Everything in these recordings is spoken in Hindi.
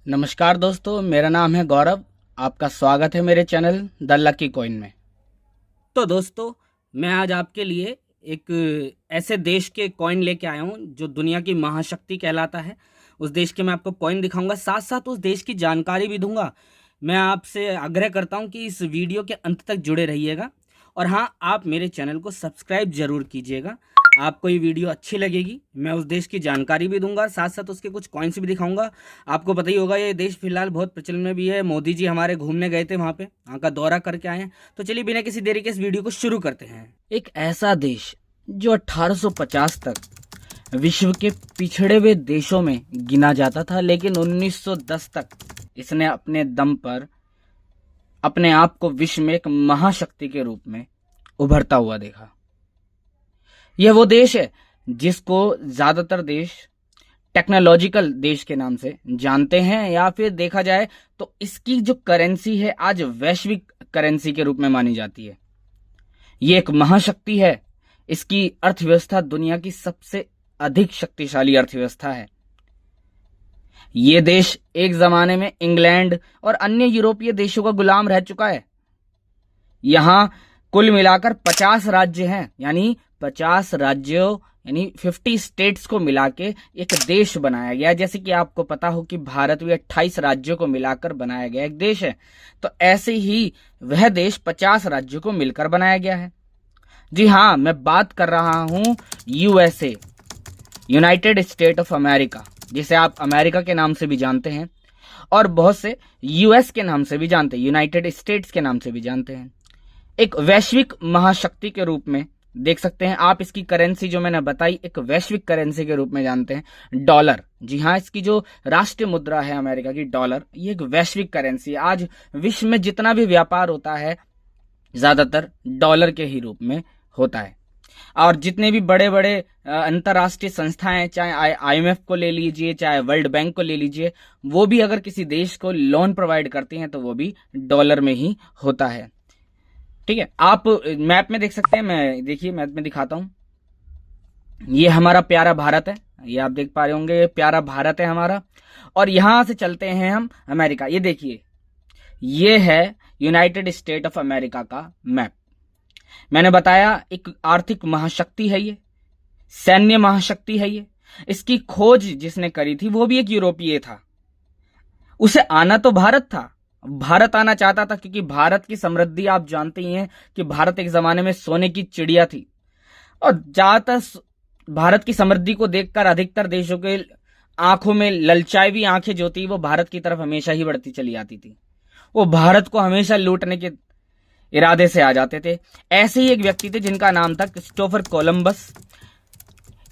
नमस्कार दोस्तों, मेरा नाम है गौरव। आपका स्वागत है मेरे चैनल द लकी कॉइन में। तो दोस्तों, मैं आज आपके लिए एक ऐसे देश के कॉइन लेके आया हूँ जो दुनिया की महाशक्ति कहलाता है। उस देश के मैं आपको कॉइन दिखाऊंगा, साथ साथ उस देश की जानकारी भी दूंगा। मैं आपसे आग्रह करता हूँ कि इस वीडियो के अंत तक जुड़े रहिएगा। और हाँ, आप मेरे चैनल को सब्सक्राइब जरूर कीजिएगा। आपको ये वीडियो अच्छी लगेगी। मैं उस देश की जानकारी भी दूंगा, साथ साथ उसके कुछ कॉइन्स भी दिखाऊंगा। आपको पता ही होगा, ये देश फिलहाल बहुत प्रचलन में भी है। मोदी जी हमारे घूमने गए थे, वहाँ का दौरा करके आए हैं। तो चलिए बिना किसी देरी के इस वीडियो को शुरू करते हैं। एक ऐसा देश जो 1850 तक विश्व के पिछड़े हुए देशों में गिना जाता था, लेकिन 1910 तक इसने अपने दम पर अपने आप को विश्व में एक महाशक्ति के रूप में उभरता हुआ देखा। यह वो देश है जिसको ज्यादातर देश टेक्नोलॉजिकल देश के नाम से जानते हैं, या फिर देखा जाए तो इसकी जो करेंसी है आज वैश्विक करेंसी के रूप में मानी जाती है। ये एक महाशक्ति है। इसकी अर्थव्यवस्था दुनिया की सबसे अधिक शक्तिशाली अर्थव्यवस्था है। ये देश एक जमाने में इंग्लैंड और अन्य यूरोपीय देशों का गुलाम रह चुका है। यहां कुल मिलाकर 50 राज्य हैं, यानी 50 राज्यों यानी 50 स्टेट्स को मिला के एक देश बनाया गया। जैसे कि आपको पता हो कि भारत भी 28 राज्यों को मिलाकर बनाया गया एक देश है, तो ऐसे ही वह देश 50 राज्यों को मिलकर बनाया गया है। जी हाँ, मैं बात कर रहा हूं USA, United state of America, जिसे आप अमेरिका के नाम से भी जानते हैं और बहुत से यूएस के नाम से भी जानते हैं, यूनाइटेड स्टेट्स के नाम से भी जानते हैं। एक वैश्विक महाशक्ति के रूप में देख सकते हैं आप। इसकी करेंसी जो मैंने बताई, एक वैश्विक करेंसी के रूप में जानते हैं, डॉलर। जी हाँ, इसकी जो राष्ट्रीय मुद्रा है अमेरिका की, डॉलर, ये एक वैश्विक करेंसी है। आज विश्व में जितना भी व्यापार होता है ज्यादातर डॉलर के ही रूप में होता है। और जितने भी बड़े बड़े अंतर्राष्ट्रीय संस्थाएं, चाहे आईएमएफ को ले लीजिए, चाहे वर्ल्ड बैंक को ले लीजिए, वो भी अगर किसी देश को लोन प्रोवाइड करती हैं तो वो भी डॉलर में ही होता है। ठीक है, आप मैप में देख सकते हैं। मैं देखिए मैप में दिखाता हूं। ये हमारा प्यारा भारत है, ये आप देख पा रहे होंगे, ये प्यारा भारत है हमारा। और यहां से चलते हैं हम अमेरिका। ये देखिए, ये है यूनाइटेड स्टेट ऑफ अमेरिका का मैप। मैंने बताया एक आर्थिक महाशक्ति है ये, सैन्य महाशक्ति है ये। इसकी खोज जिसने करी थी वो भी एक यूरोपीय था। उसे आना तो भारत था, भारत आना चाहता था, क्योंकि भारत की समृद्धि आप जानते ही हैं कि भारत एक जमाने में सोने की चिड़िया थी। और ज्यादातर भारत की समृद्धि को देखकर अधिकतर देशों के आंखों में ललचाई हुई आंखें जो थी वो भारत की तरफ हमेशा ही बढ़ती चली आती थी। वो भारत को हमेशा लूटने के इरादे से आ जाते थे। ऐसे ही एक व्यक्ति थे जिनका नाम था क्रिस्टोफर कोलंबस।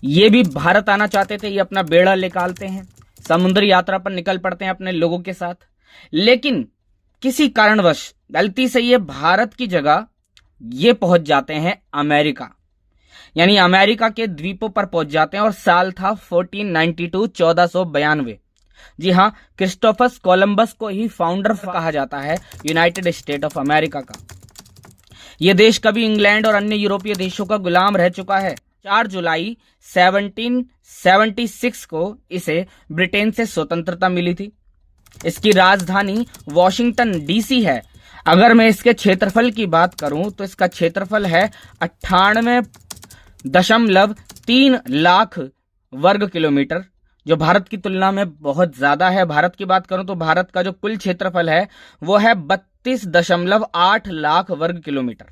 ये भी भारत आना चाहते थे। ये अपना बेड़ा निकालते हैं, समुद्री यात्रा पर निकल पड़ते हैं अपने लोगों के साथ, लेकिन किसी कारणवश गलती से ये भारत की जगह ये पहुंच जाते हैं अमेरिका, यानी अमेरिका के द्वीपों पर पहुंच जाते हैं। और साल था 1492, 1492। जी हां, क्रिस्टोफर कोलंबस को ही फाउंडर कहा जाता है यूनाइटेड स्टेट ऑफ अमेरिका का। यह देश कभी इंग्लैंड और अन्य यूरोपीय देशों का गुलाम रह चुका है। 4 जुलाई 1776 को इसे ब्रिटेन से स्वतंत्रता मिली थी। इसकी राजधानी वॉशिंगटन डीसी है। अगर मैं इसके क्षेत्रफल की बात करूं तो इसका क्षेत्रफल है 98.3 लाख वर्ग किलोमीटर, जो भारत की तुलना में बहुत ज्यादा है। भारत की बात करूं तो भारत का जो कुल क्षेत्रफल है वो है 32.8 लाख वर्ग किलोमीटर।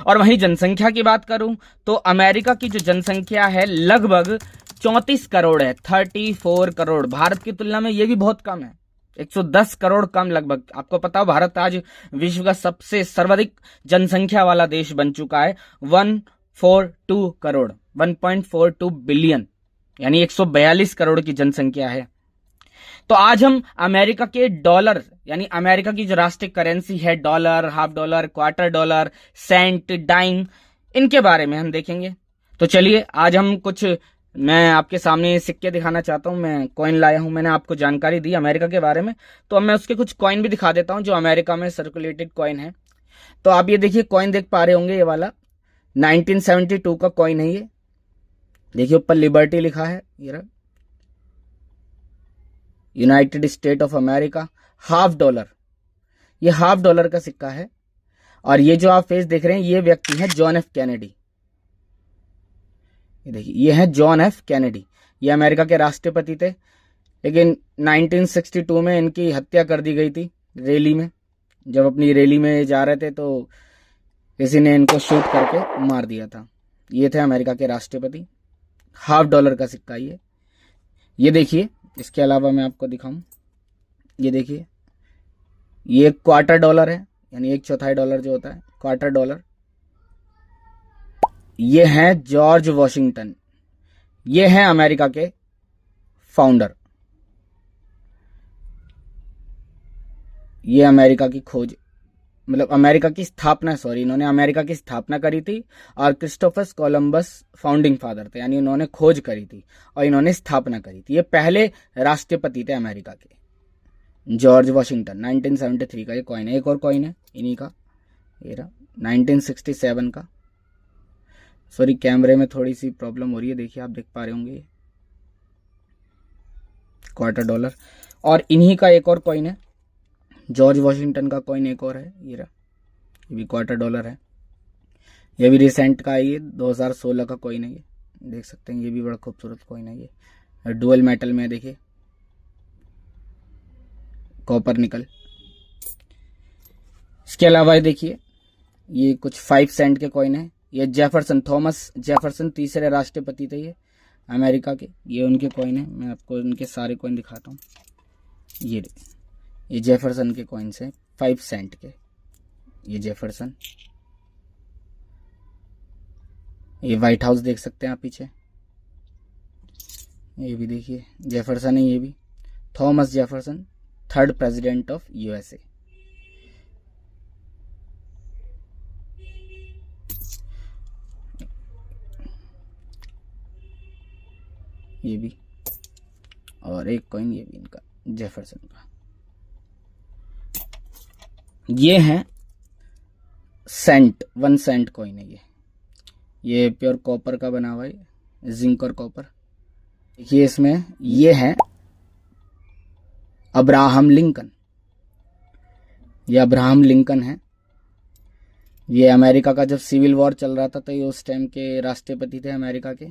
और वहीं जनसंख्या की बात करूं तो अमेरिका की जो जनसंख्या है लगभग 34 करोड़ है, 34 करोड़। भारत की तुलना में ये भी बहुत कम है, 110 करोड़ कम लगभग। आपको पता हो भारत आज विश्व का सबसे सर्वाधिक जनसंख्या वाला देश बन चुका है। 142 करोड़, 1.42 बिलियन, यानी 142 करोड़ की जनसंख्या है। तो आज हम अमेरिका के डॉलर, यानी अमेरिका की जो राष्ट्रीय करेंसी है, dollar, half dollar, quarter dollar, cent, dime, इनके बारे में हम देखेंगे। तो चलिए आज हम कुछ, मैं आपके सामने सिक्के दिखाना चाहता हूं। मैं कॉइन लाया हूं, मैंने आपको जानकारी दी अमेरिका के बारे में, तो अब मैं उसके कुछ कॉइन भी दिखा देता हूं जो अमेरिका में सर्कुलेटेड कॉइन है। तो आप ये देखिए कॉइन देख पा रहे होंगे, ये वाला 1972 का कॉइन है। ये देखिए ऊपर लिबर्टी लिखा है, यूनाइटेड स्टेट ऑफ अमेरिका, $1/2। ये $1/2 का सिक्का है। और ये जो आप फेस देख रहे हैं ये व्यक्ति है जॉन एफ कैनेडी। ये देखिए, ये है जॉन एफ कैनेडी। ये अमेरिका के राष्ट्रपति थे, लेकिन 1962 में इनकी हत्या कर दी गई थी रैली में। जब अपनी रैली में जा रहे थे तो किसी ने इनको शूट करके मार दिया था। ये थे अमेरिका के राष्ट्रपति। $1/2 का सिक्का ये देखिए। इसके अलावा मैं आपको दिखाऊं, ये देखिए, ये $1/4 है, यानी 1/4 डॉलर जो होता है, $1/4। ये है जॉर्ज वॉशिंगटन। ये है अमेरिका के फाउंडर। ये अमेरिका की खोज, मतलब अमेरिका की स्थापना, सॉरी, इन्होंने अमेरिका की स्थापना करी थी। और क्रिस्टोफर कोलंबस फाउंडिंग फादर थे, यानी उन्होंने खोज करी थी और इन्होंने स्थापना करी थी। ये पहले राष्ट्रपति थे अमेरिका के, जॉर्ज वॉशिंगटन। 1973 का ये कॉइन है। एक और कॉइन है इन्हीं का, ये रहा 1967 का। सॉरी, कैमरे में थोड़ी सी प्रॉब्लम हो रही है, देखिए आप देख पा रहे होंगे, $1/4। और इन्हीं का एक और कॉइन है, जॉर्ज वॉशिंगटन का कॉइन एक और है, ये रहा, ये भी $1/4 है। ये भी रिसेंट का है, ये 2016 का कॉइन है। ये देख सकते हैं, ये भी बड़ा खूबसूरत कॉइन है। ये डुअल मेटल में है, देखिए, कॉपर निकल। इसके अलावा ये देखिए, ये कुछ 5 सेंट के कॉइन है। ये जेफरसन, थॉमस जेफरसन तीसरे राष्ट्रपति थे ये अमेरिका के। ये उनके कॉइन है, मैं आपको उनके सारे कॉइन दिखाता हूँ। ये जेफरसन के कॉइन्स हैं, 5 सेंट के। ये जेफरसन, ये व्हाइट हाउस देख सकते हैं आप पीछे, ये भी देखिए जेफरसन है। ये भी Thomas Jefferson, 3rd president of USA. ये भी, और एक कॉइन ये भी इनका, जेफरसन का। ये है सेंट, 1 सेंट कॉइन है ये प्योर कॉपर का बना हुआ है, जिंक और कॉपर। देखिए इसमें ये है अब्राहम लिंकन। ये अब्राहम लिंकन है। ये अमेरिका का जब सिविल वॉर चल रहा था तो ये उस टाइम के राष्ट्रपति थे अमेरिका के।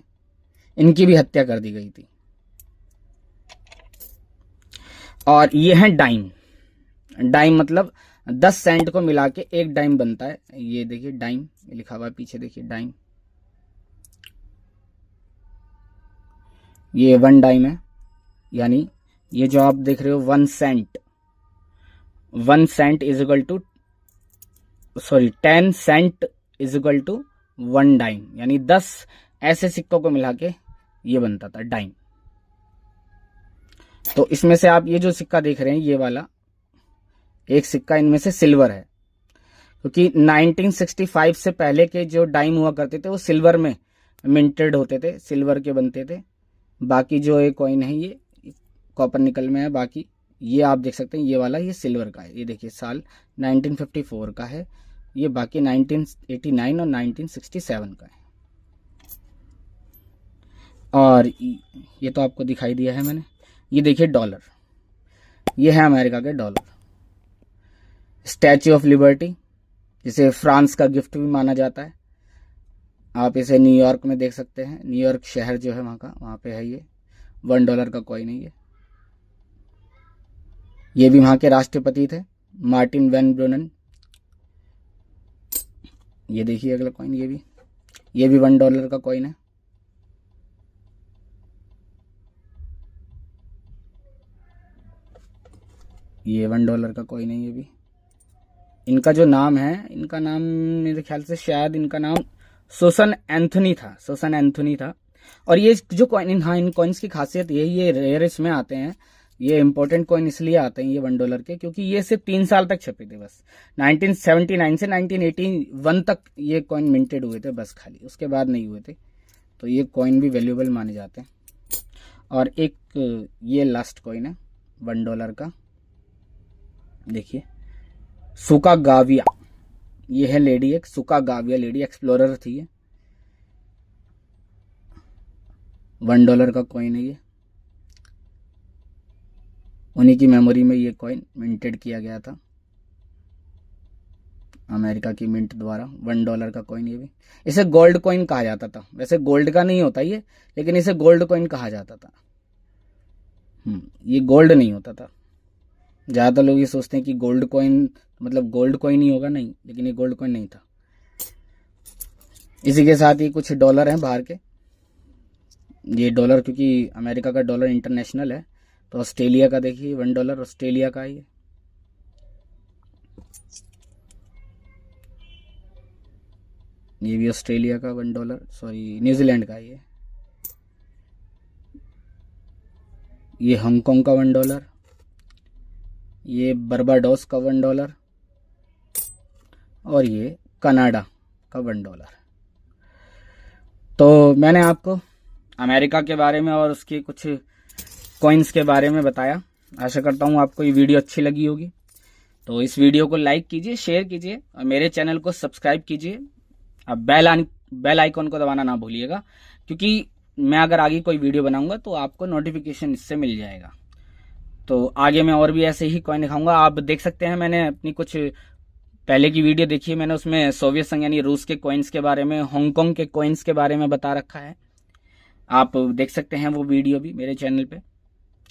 इनकी भी हत्या कर दी गई थी। और ये है डाइम। डाइम मतलब 10 सेंट को मिला के एक डाइम बनता है। ये देखिए डाइम लिखा हुआ है पीछे, देखिए डाइम। ये 1 डाइम है, यानी ये जो आप देख रहे हो 1 cent, 1 cent is equal to, sorry 10 cent is equal to 1 dime, यानी 10 ऐसे सिक्कों को मिला के ये बनता था डाइम। तो इसमें से आप ये जो सिक्का देख रहे हैं, ये वाला एक सिक्का इनमें से सिल्वर है, क्योंकि 1965 से पहले के जो डाइम हुआ करते थे वो सिल्वर में मिंटेड होते थे, सिल्वर के बनते थे। बाकी जो एक कॉइन है ये कॉपर निकल में है। बाकी ये आप देख सकते हैं, ये वाला ये सिल्वर का है। ये देखिए साल 1954 का है ये, बाकी 1989 और 1967 का है। और ये तो आपको दिखाई दिया है मैंने। ये देखिए डॉलर, ये है अमेरिका के डॉलर। स्टैच्यू ऑफ लिबर्टी, जिसे फ्रांस का गिफ्ट भी माना जाता है। आप इसे न्यूयॉर्क में देख सकते हैं, न्यूयॉर्क शहर जो है वहाँ का, वहाँ पे है ये। $1 का कॉइन है ये भी वहाँ के राष्ट्रपति थे, मार्टिन वैन ब्रूनन। ये देखिए अगला कॉइन, ये भी $1 का कॉइन है। ये $1 का कॉइन है ये भी। इनका जो नाम है, इनका नाम मेरे ख्याल से शायद इनका नाम सुसन एंथोनी था, सुसन एंथोनी था। और ये जो कॉइन, हाँ, इन कॉइन्स की खासियत ये रेयर इसमें आते हैं। ये इंपॉर्टेंट कॉइन इसलिए आते हैं ये $1 के, क्योंकि ये सिर्फ 3 साल तक छपे थे बस। 1979 से 1981 तक ये कॉइन मिंटेड हुए थे बस, खाली, उसके बाद नहीं हुए थे। तो ये कॉइन भी वैल्यूएबल माने जाते हैं। और एक ये लास्ट कॉइन है $1 का, देखिए सुका गाविया। ये है लेडी, एक सुका गाविया लेडी, एक्सप्लोरर थी ये। $1 का कॉइन है ये। उन्हीं की मेमोरी में ये कॉइन मिंटेड किया गया था, अमेरिका की मिंट द्वारा। $1 का कॉइन ये भी। इसे गोल्ड कॉइन कहा जाता था। वैसे गोल्ड का नहीं होता ये, लेकिन इसे गोल्ड कॉइन कहा जाता था। ये गोल्ड नहीं होता था। ज़्यादा लोग ये सोचते हैं कि गोल्ड कॉइन मतलब गोल्ड कॉइन ही होगा, नहीं, लेकिन ये गोल्ड कॉइन नहीं था। इसी के साथ ही कुछ डॉलर हैं बाहर के। ये डॉलर, क्योंकि अमेरिका का डॉलर इंटरनेशनल है, तो ऑस्ट्रेलिया का देखिए $1 ऑस्ट्रेलिया का ही है। ये भी ऑस्ट्रेलिया का $1, सॉरी न्यूजीलैंड का ही है। ये हांगकांग का $1, ये बर्बाडोस का $1 और ये कनाडा का $1। तो मैंने आपको अमेरिका के बारे में और उसके कुछ कॉइन्स के बारे में बताया। आशा करता हूँ आपको ये वीडियो अच्छी लगी होगी। तो इस वीडियो को लाइक कीजिए, शेयर कीजिए और मेरे चैनल को सब्सक्राइब कीजिए। अब बेल आइकॉन को दबाना ना भूलिएगा, क्योंकि मैं अगर आगे कोई वीडियो बनाऊंगा तो आपको नोटिफिकेशन इससे मिल जाएगा। तो आगे मैं और भी ऐसे ही कॉइन दिखाऊंगा। आप देख सकते हैं, मैंने अपनी कुछ पहले की वीडियो देखी है, मैंने उसमें सोवियत संघ यानी रूस के कॉइन्स के बारे में, हांगकांग के कॉइन्स के बारे में बता रखा है। आप देख सकते हैं वो वीडियो भी मेरे चैनल पे।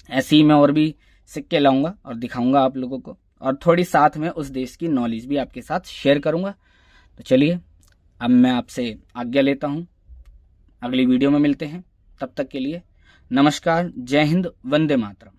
ऐसे ही मैं और भी सिक्के लाऊंगा और दिखाऊंगा आप लोगों को, और थोड़ी साथ में उस देश की नॉलेज भी आपके साथ शेयर करूंगा। तो चलिए, अब मैं आपसे आज्ञा लेता हूं। अगली वीडियो में मिलते हैं। तब तक के लिए नमस्कार, जय हिंद, वंदे मातरम।